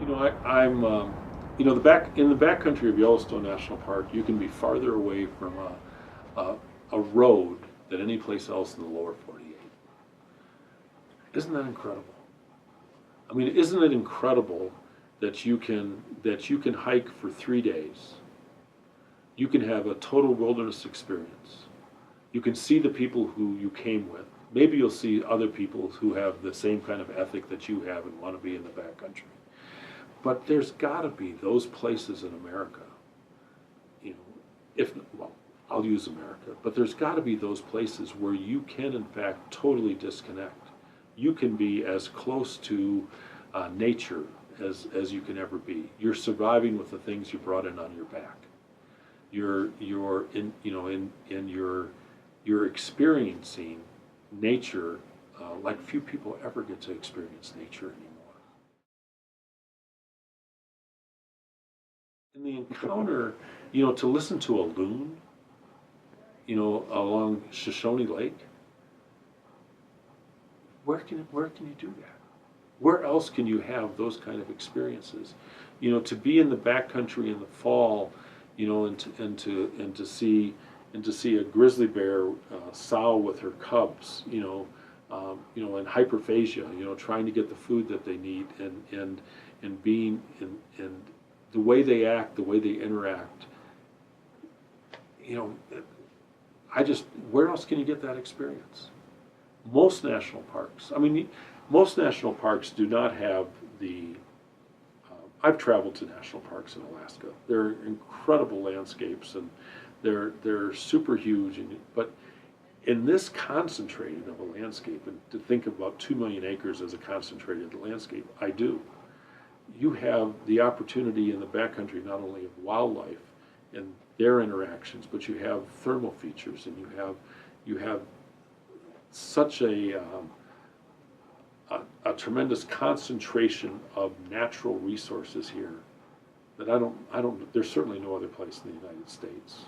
In the backcountry of Yellowstone National Park, you can be farther away from a road than any place else in the lower 48. Isn't that incredible? I mean, isn't it incredible that you can hike for 3 days? You can have a total wilderness experience. You can see the people who you came with. Maybe you'll see other people who have the same kind of ethic that you have and want to be in the backcountry. But there's got to be those places in America, well, I'll use America, but there's got to be those places where you can, in fact, totally disconnect. You can be as close to nature as you can ever be. You're surviving with the things you brought in on your back. You're experiencing nature like few people ever get to experience nature anymore. In the encounter, to listen to a loon, along Shoshone Lake, where can you do that? Where else can you have those kind of experiences? To be in the backcountry in the fall, and to see a grizzly bear sow with her cubs, in hyperphagia, trying to get the food that they need, and being and the way they act, the way they interact. Where else can you get that experience? Most national parks, most national parks do not have I've traveled to national parks in Alaska. They're incredible landscapes, and they're super huge, but in this concentrated of a landscape, and to think about 2 million acres as a concentrated landscape, I do. You have the opportunity in the backcountry not only of wildlife and their interactions, but you have thermal features, and you have such a tremendous concentration of natural resources here that there's certainly no other place in the United States,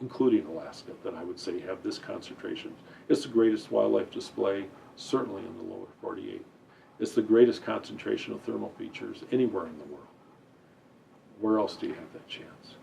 including Alaska, that I would say have this concentration. It's the greatest wildlife display, certainly in the lower 48. It's the greatest concentration of thermal features anywhere in the world. Where else do you have that chance?